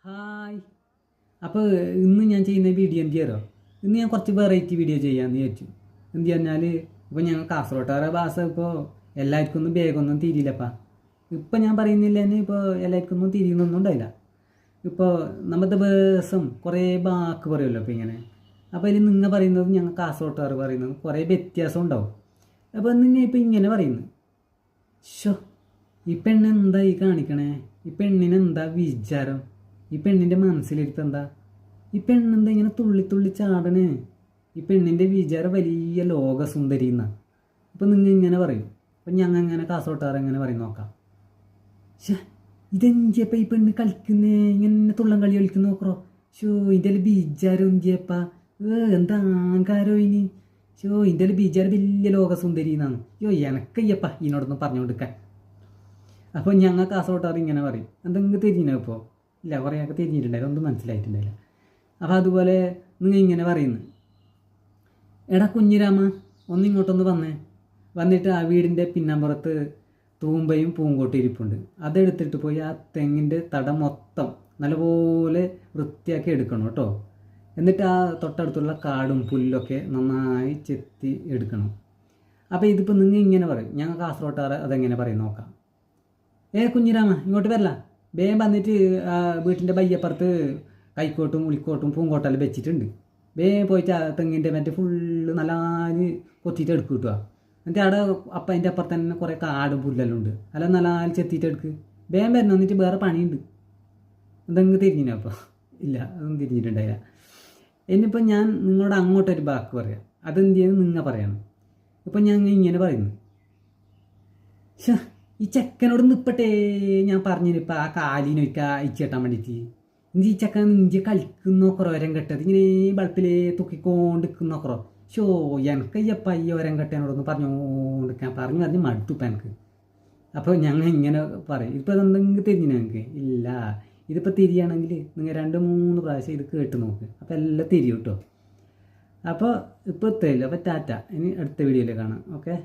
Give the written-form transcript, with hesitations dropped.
Hi. അപ്പോൾ ഇന്ന് ഞാൻ ചെയ്യുന്ന വീഡിയോ എന്ത് ചെയ്യാറോ, ഇന്ന് ഞാൻ കുറച്ച് വെറൈറ്റി വീഡിയോ ചെയ്യാമെന്ന് വിചാരിച്ചു. എന്ത് പറഞ്ഞാൽ ഇപ്പോൾ ഞങ്ങൾ കാസർഗോട്ടുകാരുടെ ഭാഷ ഇപ്പോൾ എല്ലാവർക്കും ഒന്നും വേഗമൊന്നും തിരിയില്ലപ്പാ. ഇപ്പം ഞാൻ പറയുന്നില്ല തന്നെ ഇപ്പോൾ എല്ലാവർക്കും ഒന്നും തിരിയുന്നൊന്നും ഉണ്ടായില്ല. ഇപ്പോൾ നമ്മുടെ ദിവസം കുറേ വാക്ക് പറയുമല്ലോ ഇപ്പോൾ ഇങ്ങനെ. അപ്പോൾ അതിൽ നിങ്ങൾ പറയുന്നതും ഞങ്ങൾ കാസർഗോട്ടുകാർ പറയുന്നതും കുറേ വ്യത്യാസം ഉണ്ടാവും. അപ്പോൾ നിങ്ങൾ ഇപ്പോൾ ഇങ്ങനെ പറയുന്നു, ഷോ ഈ പെണ്ണെന്താ ഈ കാണിക്കണേ, ഈ പെണ്ണിനെന്താ വിചാരം, ഈ പെണ്ണിൻ്റെ മനസ്സിലിരുത്ത് എന്താ, ഈ പെണ്ണെന്താ ഇങ്ങനെ തുള്ളി തുള്ളി ചാടണേ, ഈ പെണ്ണിൻ്റെ വിചാരം വലിയ ലോകസുന്ദരി എന്നാണ്. അപ്പോൾ നിങ്ങൾ ഇങ്ങനെ പറയും. അപ്പം ഞങ്ങൾ ഇങ്ങനെ കാസർഗോട്ടുകാരെങ്ങനെ പറയും നോക്കാം. ഷേ ഇതെഞ്ചിയപ്പം ഈ പെണ്ണ് കളിക്കുന്നേ, ഇങ്ങനെ തുള്ളം കളി കളിക്കുന്ന നോക്കറോ, ഷോ ഇതിൻ്റെ ബീജാരം എന്തിയപ്പാ, എന്താ ആങ്കാരോ ഇനി, ഷോ ഇതിൻ്റെ ബീജാരം വലിയ ലോകസുന്ദരി എന്നാണ്. യോ എനക്കയ്യപ്പാ ഇതിനോടൊന്നും പറഞ്ഞു കൊടുക്കാൻ. അപ്പോൾ ഞങ്ങൾ കാസർഗോട്ടുകാർ ഇങ്ങനെ പറയും. എന്തെങ്കിലും തിരിഞ്ഞോ ഇപ്പോൾ ഇല്ല, കുറേയൊക്കെ തിരിഞ്ഞിട്ടുണ്ടായില്ല, ഒന്നും മനസ്സിലായിട്ടുണ്ടായില്ല. അപ്പോൾ അതുപോലെ നിങ്ങൾ ഇങ്ങനെ പറയുന്നു, എടാ കുഞ്ഞിരാമ ഒന്നിങ്ങോട്ടൊന്ന് വന്നേ, വന്നിട്ട് ആ വീടിൻ്റെ പിന്നമ്പുറത്ത് തൂമ്പയും പൂങ്കോട്ടും ഇരിപ്പുണ്ട്, അതെടുത്തിട്ട് പോയി ആ തെങ്ങിൻ്റെ തടം മൊത്തം നല്ലപോലെ വൃത്തിയാക്കി എടുക്കണം കേട്ടോ. എന്നിട്ട് ആ തൊട്ടടുത്തുള്ള കാടും പുല്ലൊക്കെ നന്നായി ചെത്തി എടുക്കണം. അപ്പോൾ ഇതിപ്പോൾ നിങ്ങൾ ഇങ്ങനെ പറയും. ഞങ്ങൾ കാസർഗോട്ടുകാർ അതെങ്ങനെ പറയും നോക്കാം. കുഞ്ഞിരാമ ഇങ്ങോട്ട് വരല, വേഗം വന്നിട്ട് വീട്ടിൻ്റെ ബയ്യപ്പുറത്ത് കൈക്കോട്ടും ഉളിക്കോട്ടും പൂങ്കോട്ടെല്ലാം വെച്ചിട്ടുണ്ട്, വേഗം പോയിട്ട് ആ തെങ്ങിൻ്റെ മറ്റേ ഫുള്ള് നല്ലാഞ്ഞ് കൊത്തിയിട്ട് എടുക്കും കിട്ടുക. എന്നിട്ട് അവിടെ അപ്പം അതിൻ്റെ അപ്പുറത്ത് തന്നെ കുറേ കാടും പുല്ലെല്ലാം ഉണ്ട്, അല്ല നല്ലാഞ്ഞ് ചെത്തിയിട്ട് എടുക്ക്, വേഗം വരണം, എന്നിട്ട് വേറെ പണിയുണ്ട്. എന്തെങ്കിലും തിരിഞ്ഞിനോ അപ്പോൾ ഇല്ല, അതൊന്നും തിരിഞ്ഞിട്ടുണ്ടായില്ല. ഇനിയിപ്പോൾ ഞാൻ നിങ്ങളോട് അങ്ങോട്ടൊരു വാക്ക് പറയാം, അതെന്ത് ചെയ്യുന്നത് നിങ്ങൾ പറയണം. ഇപ്പം ഞാൻ ഇങ്ങനെ പറയുന്നു, ഷേ ഈ ചെക്കനോട് നിൽപ്പട്ടെ, ഞാൻ പറഞ്ഞിപ്പോൾ ആ കാലിനൊക്കെ അയച്ചിട്ടാൻ വേണ്ടിയിട്ട്. ഈ ചെക്കൻ ഇഞ്ചി കളിക്കുന്നോക്കറോ ഒരം കെട്ടത് ഇങ്ങനെ ബൾപ്പിലേ തൂക്കിക്കൊണ്ടിരിക്കുന്നോക്കറോ, ഷോ എനിക്കയ്യപ്പ ഈ ഒരം കെട്ടനോടൊന്ന് പറഞ്ഞുകൊണ്ടിരിക്കാൻ പറഞ്ഞ് മടുത്തുപ്പം എനിക്ക്. അപ്പോൾ ഞങ്ങൾ ഇങ്ങനെ പറയും. ഇപ്പോൾ അതെന്തെങ്കിലും തിരിഞ്ഞു നിങ്ങൾക്ക് ഇല്ല, ഇതിപ്പോൾ തിരിയാണെങ്കിൽ നിങ്ങൾ 2-3 പ്രാവശ്യം ഇത് കേട്ട് നോക്ക്, അപ്പോൾ എല്ലാം തിരിയും കേട്ടോ. അപ്പോൾ ഇപ്പോൾ എത്തില്ല. അപ്പോൾ ടാറ്റ, ഇനി അടുത്ത വീഡിയോയിൽ കാണാം. ഓക്കെ.